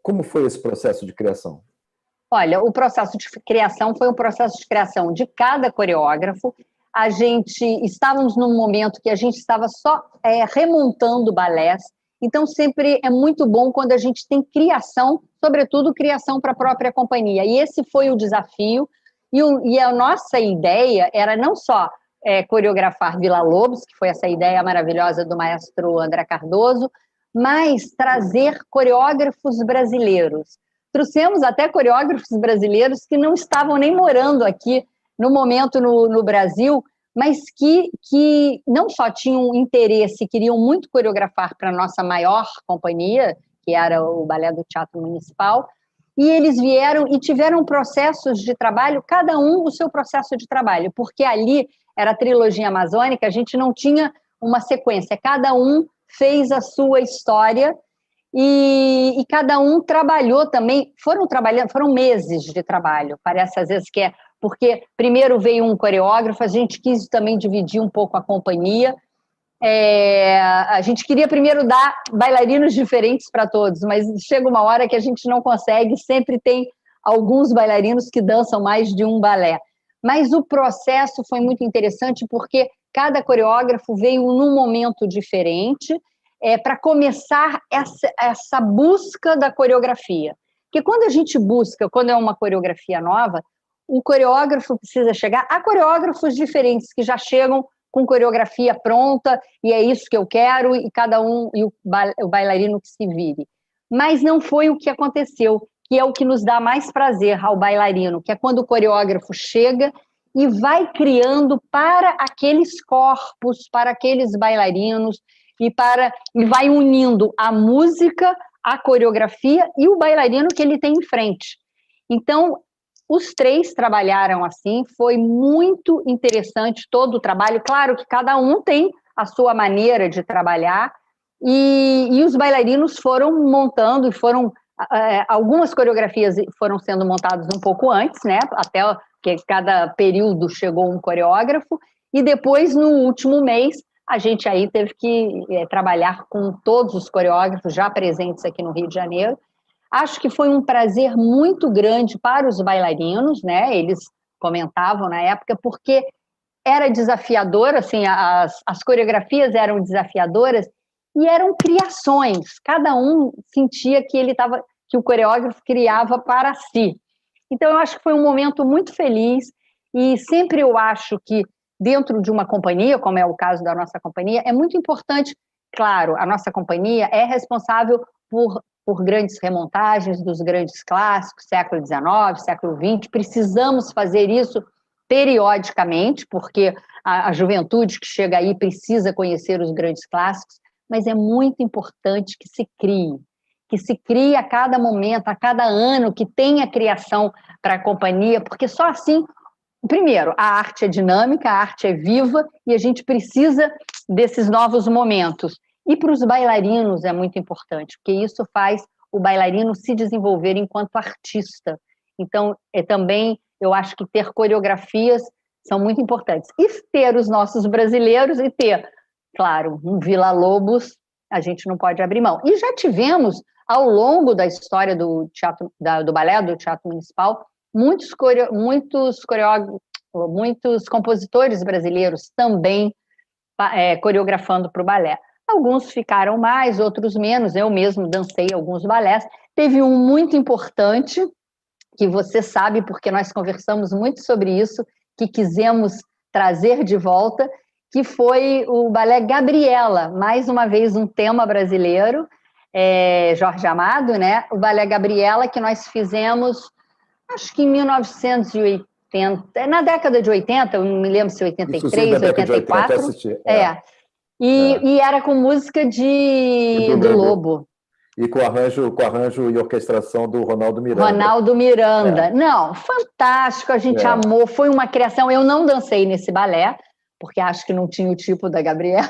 Como foi esse processo de criação? Olha, o processo de criação foi um processo de criação de cada coreógrafo. Estávamos num momento que a gente estava só remontando balés, então sempre é muito bom quando a gente tem criação, sobretudo criação para a própria companhia. E esse foi o desafio, e a nossa ideia era não só coreografar Vila Lobos, que foi essa ideia maravilhosa do maestro André Cardoso, mas trazer coreógrafos brasileiros. Trouxemos até coreógrafos brasileiros que não estavam nem morando aqui no momento no Brasil, mas que não só tinham interesse, queriam muito coreografar para a nossa maior companhia, que era o Balé do Teatro Municipal, e eles vieram e tiveram processos de trabalho, cada um o seu processo de trabalho, porque ali era a trilogia amazônica, a gente não tinha uma sequência, cada um fez a sua história, e cada um trabalhou também, foram meses de trabalho, parece às vezes que porque primeiro veio um coreógrafo, a gente quis também dividir um pouco a companhia, a gente queria primeiro dar bailarinos diferentes para todos, mas chega uma hora que a gente não consegue, sempre tem alguns bailarinos que dançam mais de um balé, mas o processo foi muito interessante porque cada coreógrafo veio num momento diferente, para começar essa busca da coreografia. Porque quando a gente busca, quando é uma coreografia nova, o coreógrafo precisa chegar. Há coreógrafos diferentes que já chegam com coreografia pronta, e é isso que eu quero, e cada um, e o bailarino que se vire. Mas não foi o que aconteceu, que é o que nos dá mais prazer ao bailarino, que é quando o coreógrafo chega e vai criando para aqueles corpos, para aqueles bailarinos, e vai unindo a música, a coreografia e o bailarino que ele tem em frente. Então, os três trabalharam assim, foi muito interessante todo o trabalho. Claro que cada um tem a sua maneira de trabalhar, e os bailarinos foram montando, e algumas coreografias foram sendo montadas um pouco antes, né? Até que cada período chegou um coreógrafo, e depois, no último mês, a gente aí teve que trabalhar com todos os coreógrafos já presentes aqui no Rio de Janeiro. Acho que foi um prazer muito grande para os bailarinos, né? Eles comentavam na época, porque era desafiador, assim, as coreografias eram desafiadoras e eram criações. Cada um sentia que o coreógrafo criava para si. Então, eu acho que foi um momento muito feliz, e sempre eu acho que dentro de uma companhia, como é o caso da nossa companhia, é muito importante, claro, a nossa companhia é responsável por grandes remontagens dos grandes clássicos, século XIX, século XX, precisamos fazer isso periodicamente, porque a juventude que chega aí precisa conhecer os grandes clássicos, mas é muito importante que se crie a cada momento, a cada ano, que tenha criação para a companhia, porque só assim. Primeiro, a arte é dinâmica, a arte é viva, e a gente precisa desses novos momentos. E para os bailarinos é muito importante, porque isso faz o bailarino se desenvolver enquanto artista. Então, também, eu acho que ter coreografias são muito importantes. E ter os nossos brasileiros, e ter, claro, um Vila Lobos, a gente não pode abrir mão. E já tivemos, ao longo da história do balé, do Teatro Municipal, muitos coreógrafos, muitos compositores brasileiros também coreografando para o balé. Alguns ficaram mais, outros menos. Eu mesmo dancei alguns balés. Teve um muito importante, que você sabe, porque nós conversamos muito sobre isso, que quisemos trazer de volta, que foi o balé Gabriela, mais uma vez um tema brasileiro, Jorge Amado, né? O balé Gabriela, que nós fizemos, acho que em 1980, na década de 80, eu não me lembro se 83, 84. E era com música do Lobo. E com arranjo e orquestração do Ronaldo Miranda. Ronaldo Miranda. Não, fantástico, a gente amou, foi uma criação. Eu não dancei nesse balé, porque acho que não tinha o tipo da Gabriela,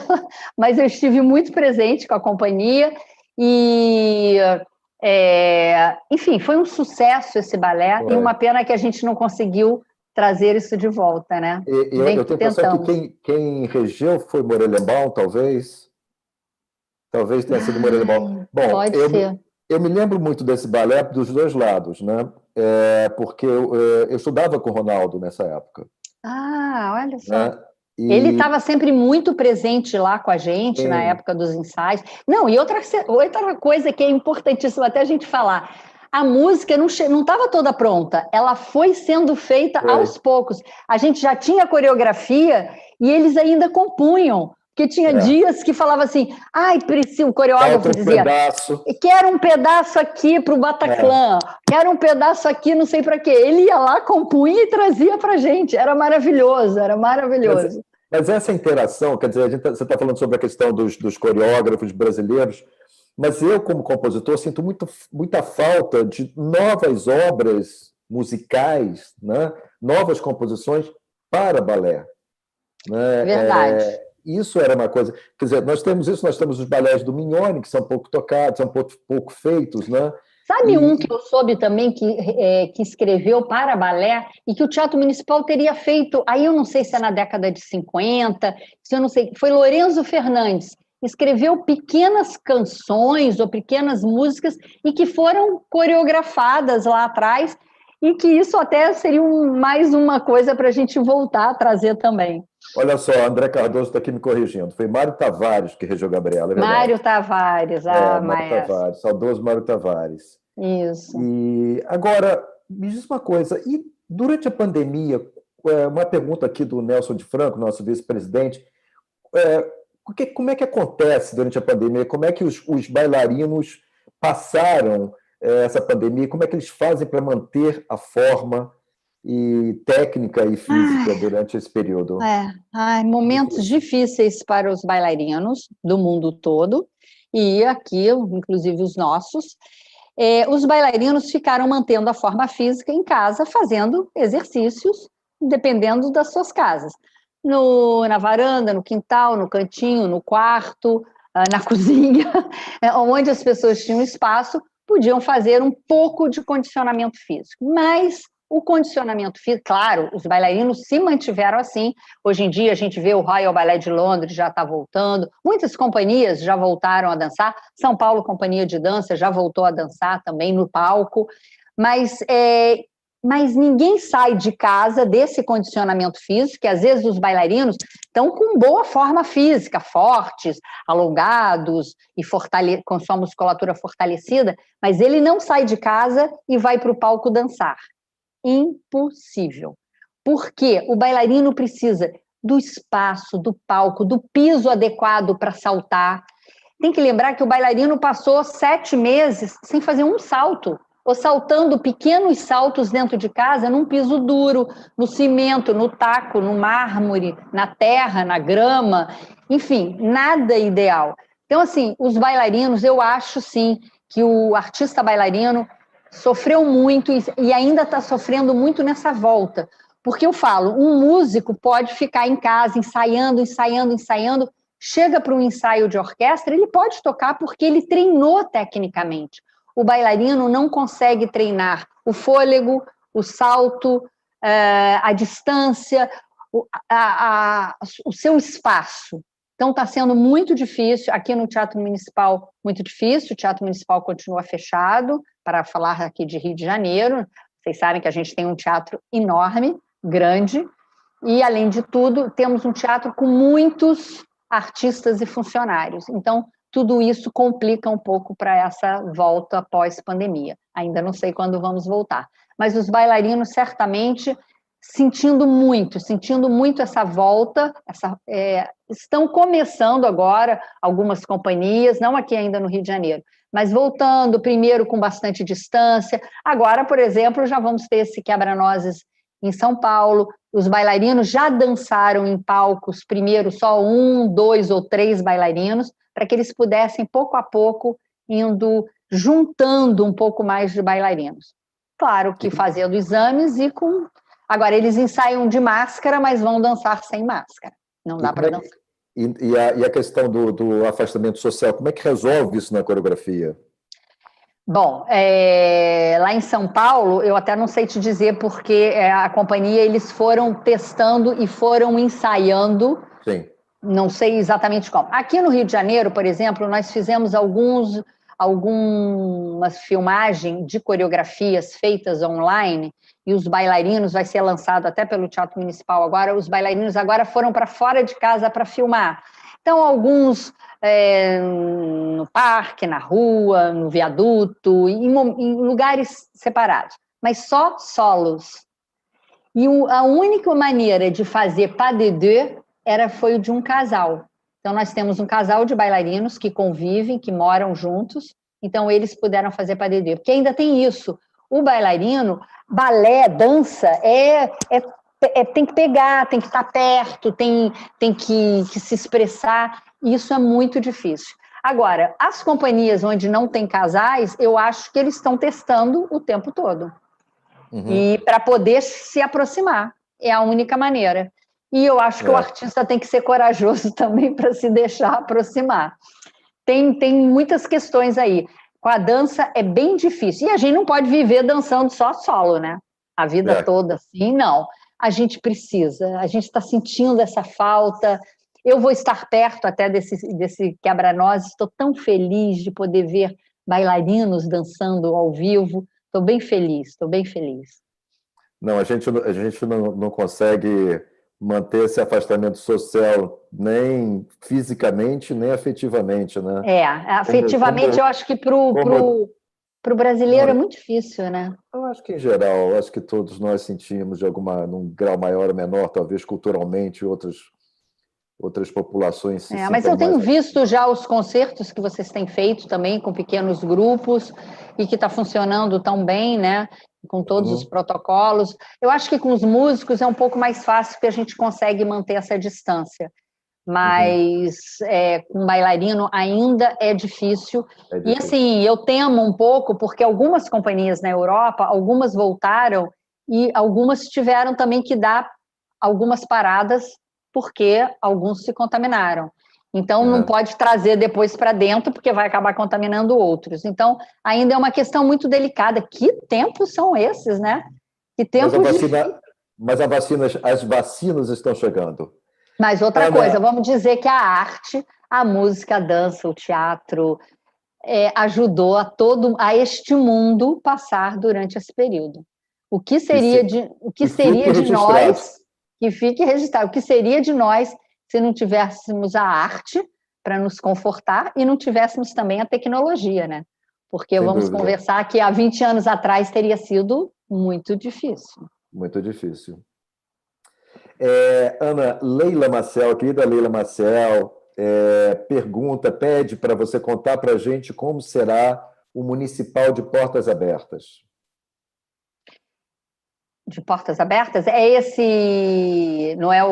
mas eu estive muito presente com a companhia, e enfim, foi um sucesso esse balé, e uma pena que a gente não conseguiu trazer isso de volta, né? Eu tenho a impressão que quem regeu foi Morelenbaum, talvez tenha sido Morelenbaum. Bom, pode ser. Eu me lembro muito desse balé dos dois lados, né? Porque eu estudava com o Ronaldo nessa época, Ah, olha só. né? Ele E estava sempre muito presente lá com a gente na tem, época dos ensaios. Não, e outra coisa que é importantíssima até a gente falar. A música não estava toda pronta, ela foi sendo feita foi, aos poucos. A gente já tinha coreografia e eles ainda compunham, porque tinha é. dias que falava assim, ai, o Falta coreógrafo um dizia, pedaço. quero um pedaço aqui para o É. Bataclan, quero um pedaço aqui, não sei para quê. Ele ia lá, compunha e trazia para a gente. Era maravilhoso, era Mas, maravilhoso. mas essa interação, quer dizer, você está falando sobre a questão dos coreógrafos brasileiros, mas eu, como compositor, sinto muita falta de novas obras musicais, né? Novas composições para balé. Né? Verdade. Isso era uma coisa. Quer dizer, nós temos os balés do Mignone, que são pouco tocados, são pouco feitos, né? Sabe um que E, eu soube também que escreveu para balé e que o Teatro Municipal teria feito, aí eu não sei se é na década de 50, se eu não sei, foi Lorenzo Fernandes, escreveu pequenas canções ou pequenas músicas e que foram coreografadas lá atrás e que isso até seria mais uma coisa para a gente voltar a trazer também. olha só, André Cardoso está aqui me corrigindo. Foi Mário Tavares que regeu Gabriela, é verdade. Mário Tavares, Mário maestro. Tavares, saudoso Mário Tavares. Isso. E agora, me diz uma coisa, e durante a pandemia, uma pergunta aqui do Nelson de Franco, nosso vice-presidente, como é que acontece durante a pandemia? Como é que os bailarinos passaram essa pandemia? Como é que eles fazem para manter a forma e técnica e física durante esse período? Momentos Difícil. difíceis para os bailarinos do mundo todo, e aqui, inclusive os nossos. Os bailarinos ficaram mantendo a forma física em casa, fazendo exercícios, dependendo das suas casas. Na varanda, no quintal, no cantinho, no quarto, na cozinha, onde as pessoas tinham espaço, podiam fazer um pouco de condicionamento físico. Mas o condicionamento físico, claro, os bailarinos se mantiveram assim. Hoje em dia a gente vê o Royal Ballet de Londres já está voltando, muitas companhias já voltaram a dançar, São Paulo Companhia de Dança já voltou a dançar também no palco, mas ninguém sai de casa desse condicionamento físico, que às vezes os bailarinos estão com boa forma física, fortes, alongados e com sua musculatura fortalecida, mas ele não sai de casa e vai para o palco dançar. Impossível. Porque o bailarino precisa do espaço, do palco, do piso adequado para saltar. Tem que lembrar que o bailarino passou 7 meses sem fazer um salto, ou saltando pequenos saltos dentro de casa, num piso duro, no cimento, no taco, no mármore, na terra, na grama, enfim, nada ideal. Então, assim, os bailarinos, eu acho, sim, que o artista bailarino sofreu muito e ainda está sofrendo muito nessa volta. Porque eu falo, um músico pode ficar em casa ensaiando, chega para um ensaio de orquestra, ele pode tocar porque ele treinou tecnicamente. O bailarino não consegue treinar o fôlego, o salto, a distância, o seu espaço. Então, está sendo muito difícil. Aqui no Teatro Municipal, muito difícil. O Teatro Municipal continua fechado, para falar aqui de Rio de Janeiro. Vocês sabem que a gente tem um teatro enorme, grande, e, além de tudo, temos um teatro com muitos artistas e funcionários. Então, tudo isso complica um pouco para essa volta pós-pandemia. Ainda não sei quando vamos voltar. Mas os bailarinos, certamente, sentindo muito essa volta, estão começando agora algumas companhias, não aqui ainda no Rio de Janeiro, mas voltando primeiro com bastante distância. Agora, por exemplo, já vamos ter esse quebra-nozes em São Paulo. Os bailarinos já dançaram em palcos, primeiro só 1, 2 ou 3 bailarinos, para que eles pudessem, pouco a pouco, juntando um pouco mais de bailarinos. Claro que fazendo exames e com... Agora, eles ensaiam de máscara, mas vão dançar sem máscara. Não dá para dançar. E a questão do afastamento social, como é que resolve isso na coreografia? Bom, lá em São Paulo, eu até não sei te dizer porque a companhia, eles foram testando e foram ensaiando. Sim. Não sei exatamente como. Aqui no Rio de Janeiro, por exemplo, nós fizemos algumas filmagens de coreografias feitas online, e os bailarinos, vai ser lançado até pelo Teatro Municipal agora, os bailarinos agora foram para fora de casa para filmar. Então, alguns no parque, na rua, no viaduto, em lugares separados, mas só solos. E a única maneira de fazer pas de deux foi o de um casal. Então, nós temos um casal de bailarinos que convivem, que moram juntos, então eles puderam fazer pas de deux. Porque ainda tem isso, o bailarino, balé, dança, tem que pegar, tem que estar perto, tem que se expressar, isso é muito difícil. Agora, as companhias onde não tem casais, eu acho que eles estão testando o tempo todo. E para poder se aproximar, é a única maneira. E eu acho que o artista tem que ser corajoso também para se deixar aproximar. Tem muitas questões aí. Com a dança é bem difícil. E a gente não pode viver dançando só solo, né? A vida toda assim, não. A gente precisa, a gente está sentindo essa falta. Eu vou estar perto até desse quebra-nós, estou tão feliz de poder ver bailarinos dançando ao vivo. Estou bem feliz, estou bem feliz. Não, a gente não consegue manter esse afastamento social nem fisicamente, nem afetivamente, né? Afetivamente eu acho que para o brasileiro é muito difícil, né? Eu acho que, em geral, acho que todos nós sentimos num grau maior ou menor, talvez culturalmente, outras populações se mas eu tenho visto já os concertos que vocês têm feito também com pequenos grupos e que está funcionando tão bem, né? Com todos os protocolos. Eu acho que com os músicos é um pouco mais fácil porque a gente consegue manter essa distância. Mas com bailarino ainda é difícil. E assim, eu temo um pouco porque algumas companhias na Europa, algumas voltaram e algumas tiveram também que dar algumas paradas porque alguns se contaminaram. Então, não pode trazer depois para dentro, porque vai acabar contaminando outros. Então, ainda é uma questão muito delicada. Que tempos são esses, né? Que tempos mas as vacinas estão chegando. Mas outra coisa, vamos dizer que a arte, a música, a dança, o teatro, ajudou a este mundo passar durante esse período. O que seria de nós, que fique registrado, o que seria de nós se não tivéssemos a arte para nos confortar e não tivéssemos também a tecnologia, né? Porque vamos conversar que há 20 anos atrás teria sido muito difícil. Muito difícil. Ana, Leila Maciel, querida Leila Maciel, pede para você contar para a gente como será o Municipal de Portas Abertas. De Portas Abertas? Não é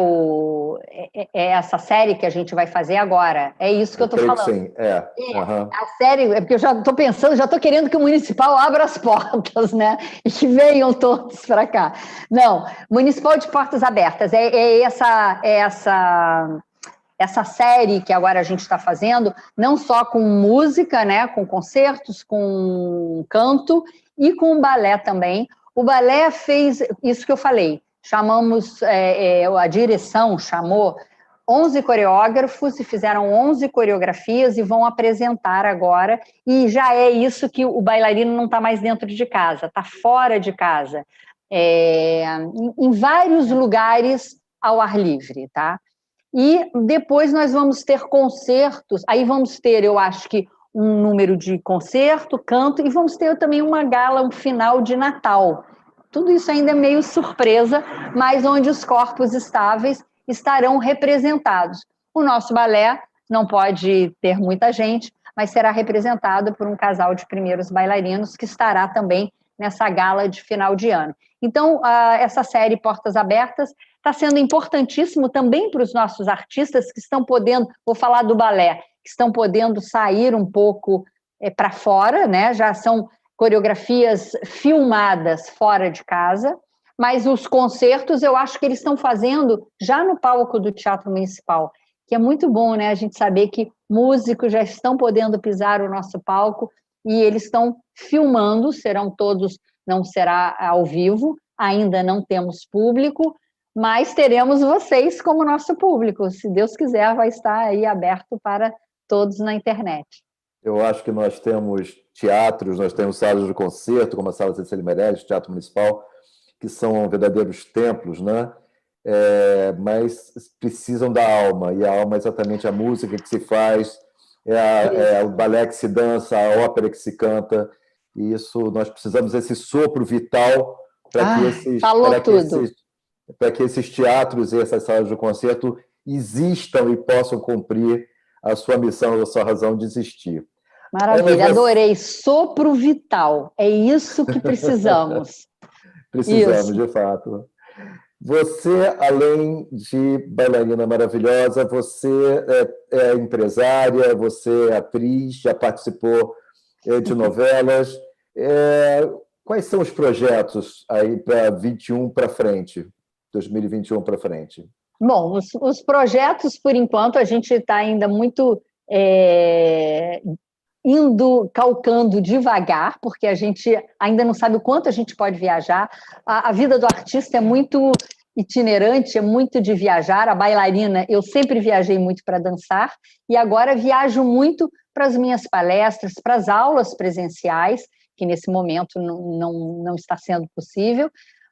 essa série que a gente vai fazer agora? É isso que eu estou falando. Sim, A série, porque eu já estou pensando, já estou querendo que o Municipal abra as portas, né? E que venham todos para cá. Não, Municipal de Portas Abertas essa série que agora a gente está fazendo, não só com música, né? Com concertos, com canto e com balé também. O balé fez isso que eu falei, chamamos, a direção chamou 11 coreógrafos e fizeram 11 coreografias e vão apresentar agora, e já é isso que o bailarino não está mais dentro de casa, está fora de casa, em vários lugares ao ar livre, tá? E depois nós vamos ter concertos, aí vamos ter, eu acho que, um número de concerto, canto, e vamos ter também uma gala, um final de Natal. Tudo isso ainda é meio surpresa, mas onde os corpos estáveis estarão representados. O nosso balé não pode ter muita gente, mas será representado por um casal de primeiros bailarinos que estará também nessa gala de final de ano. Então, essa série Portas Abertas está sendo importantíssimo também para os nossos artistas que estão podendo, vou falar do balé, que estão podendo sair um pouco para fora, né? Já são coreografias filmadas fora de casa, mas os concertos eu acho que eles estão fazendo já no palco do Teatro Municipal, que é muito bom, né? A gente saber que músicos já estão podendo pisar o nosso palco e eles estão filmando, serão todos, não será ao vivo, ainda não temos público, mas teremos vocês como nosso público. Se Deus quiser, vai estar aí aberto para todos na internet. Eu acho que nós temos teatros, nós temos salas de concerto, como a Sala Cecília Meirelles, Teatro Municipal, que são verdadeiros templos, né? Mas precisam da alma, e a alma é exatamente a música que se faz, o balé que se dança, a ópera que se canta, e isso nós precisamos desse sopro vital Falou tudo. para que esses teatros e essas salas de concerto existam e possam cumprir a sua missão, a sua razão de existir. Maravilha, adorei. Sopro vital. É isso que precisamos. Precisamos, de fato. Você, além de bailarina maravilhosa, você é empresária, você é atriz, já participou de novelas. Quais são os projetos aí para 21 para frente, 2021 para frente? Bom, os projetos, por enquanto, a gente está ainda muito calcando devagar, porque a gente ainda não sabe o quanto a gente pode viajar. A vida do artista é muito itinerante, é muito de viajar. A bailarina, eu sempre viajei muito para dançar, e agora viajo muito para as minhas palestras, para as aulas presenciais, que nesse momento não está sendo possível,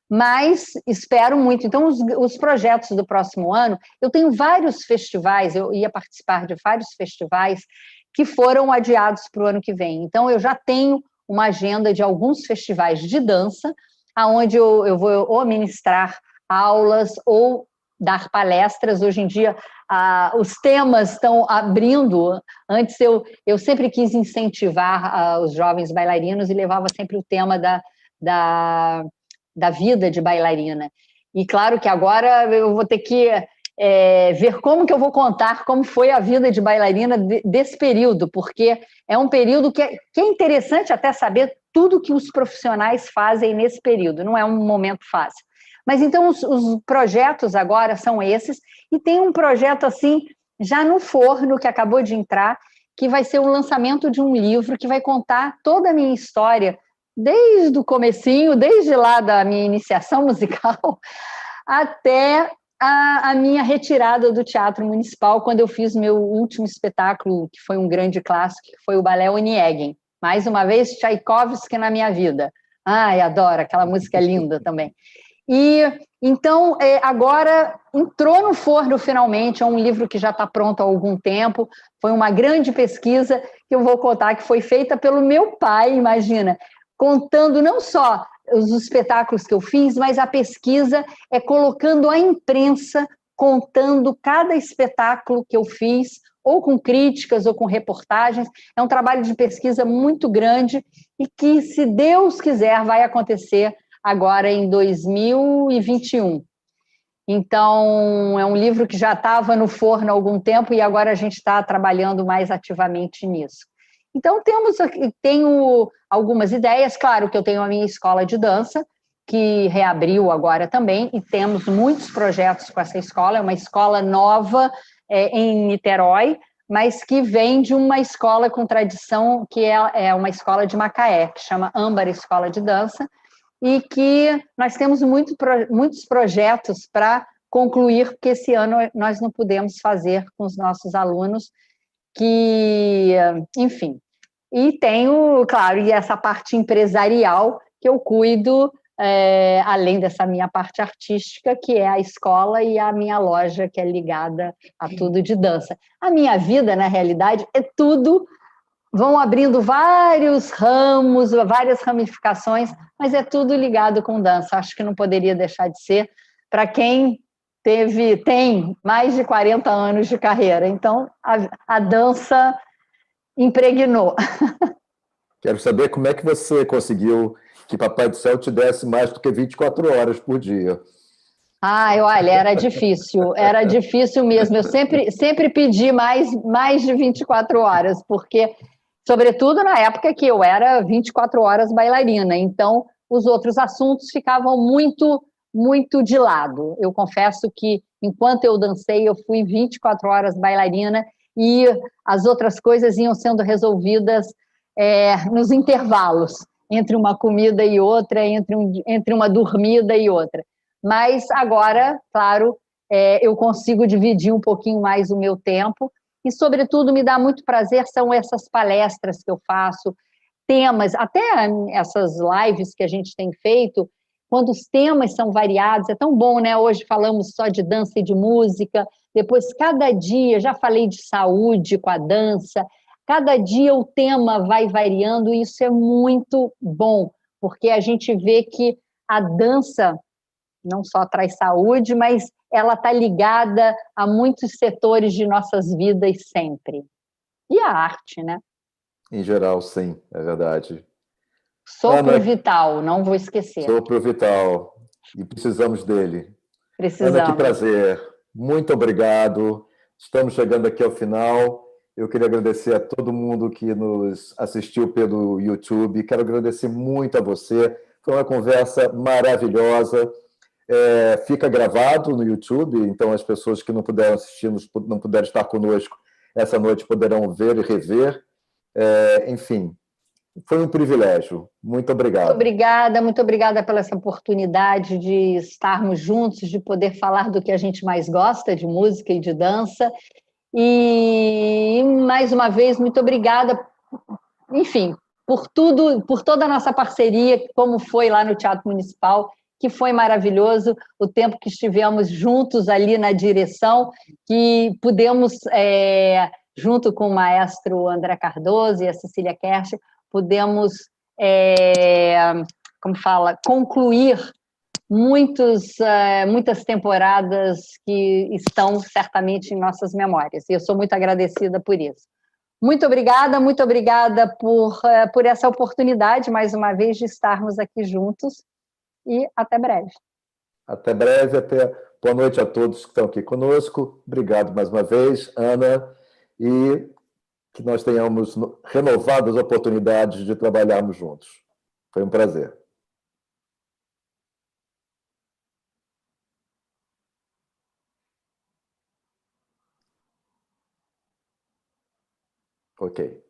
mas espero muito. Então, os projetos do próximo ano, eu tenho vários festivais, eu ia participar de vários festivais que foram adiados para o ano que vem. Então, eu já tenho uma agenda de alguns festivais de dança, onde eu vou ou ministrar aulas ou dar palestras. Hoje em dia, os temas estão abrindo. Antes, eu sempre quis incentivar os jovens bailarinos e levava sempre o tema da vida de bailarina. E claro que agora eu vou ter que ver como que eu vou contar como foi a vida de bailarina desse período, porque é um período que é interessante até saber tudo que os profissionais fazem nesse período, não é um momento fácil. Mas então os projetos agora são esses, e tem um projeto assim, já no forno, que acabou de entrar, que vai ser o lançamento de um livro que vai contar toda a minha história, desde o comecinho, desde lá da minha iniciação musical, até a minha retirada do Teatro Municipal, quando eu fiz meu último espetáculo, que foi um grande clássico, que foi o Balé Onegin. Mais uma vez, Tchaikovsky na minha vida. Ai, adoro, aquela música linda também. E então, agora entrou no forno finalmente, é um livro que já está pronto há algum tempo, foi uma grande pesquisa que eu vou contar, que foi feita pelo meu pai, imagina, contando não só os espetáculos que eu fiz, mas a pesquisa colocando a imprensa, contando cada espetáculo que eu fiz, ou com críticas, ou com reportagens. É um trabalho de pesquisa muito grande e que, se Deus quiser, vai acontecer agora em 2021. Então, é um livro que já estava no forno há algum tempo e agora a gente está trabalhando mais ativamente nisso. Então, tenho algumas ideias. Claro que eu tenho a minha escola de dança, que reabriu agora também, e temos muitos projetos com essa escola. É uma escola nova em Niterói, mas que vem de uma escola com tradição, que é uma escola de Macaé, que chama Âmbar Escola de Dança, e que nós temos muitos projetos para concluir, porque esse ano nós não pudemos fazer com os nossos alunos, enfim. E tenho, claro, e essa parte empresarial que eu cuido, além dessa minha parte artística, que é a escola, e a minha loja, que é ligada a tudo de dança. A minha vida, na realidade, é tudo, vão abrindo vários ramos, várias ramificações, mas é tudo ligado com dança. Acho que não poderia deixar de ser, para quem tem mais de 40 anos de carreira. Então, a dança impregnou. Quero saber como é que você conseguiu que Papai do Céu te desse mais do que 24 horas por dia. Olha, era difícil mesmo. Eu sempre pedi mais de 24 horas, porque, sobretudo na época que eu era 24 horas bailarina, então os outros assuntos ficavam muito, muito de lado. Eu confesso que, enquanto eu dancei, eu fui 24 horas bailarina, e as outras coisas iam sendo resolvidas nos intervalos, entre uma comida e outra, entre uma dormida e outra. Mas agora, claro, eu consigo dividir um pouquinho mais o meu tempo, e, sobretudo, me dá muito prazer são essas palestras que eu faço, temas, até essas lives que a gente tem feito, quando os temas são variados, é tão bom, né? Hoje falamos só de dança e de música, depois, cada dia, já falei de saúde com a dança, cada dia o tema vai variando, e isso é muito bom, porque a gente vê que a dança não só traz saúde, mas ela está ligada a muitos setores de nossas vidas sempre. E a arte, né? Em geral, sim, é verdade. Sopro Ana, vital, não vou esquecer. sopro vital, e precisamos dele. Ana, que Precisamos. prazer. Muito obrigado. Estamos chegando aqui ao final. Eu queria agradecer a todo mundo que nos assistiu pelo YouTube. Quero agradecer muito a você. Foi uma conversa maravilhosa. Fica gravado no YouTube, então as pessoas que não puderam assistir, não puderam estar conosco essa noite poderão ver e rever. Enfim, foi um privilégio. Muito obrigado. Muito obrigada pela essa oportunidade de estarmos juntos, de poder falar do que a gente mais gosta, de música e de dança. E, mais uma vez, muito obrigada, enfim, por tudo, por toda a nossa parceria, como foi lá no Teatro Municipal, que foi maravilhoso, o tempo que estivemos juntos ali na direção, que pudemos, junto com o maestro André Cardoso e a Cecília Kersh, pudemos, como fala, concluir muitas temporadas que estão certamente em nossas memórias. E eu sou muito agradecida por isso. Muito obrigada por essa oportunidade, mais uma vez, de estarmos aqui juntos, e até breve. Até breve, boa noite a todos que estão aqui conosco. Obrigado mais uma vez, Ana, e que nós tenhamos renovadas oportunidades de trabalharmos juntos. Foi um prazer. Ok.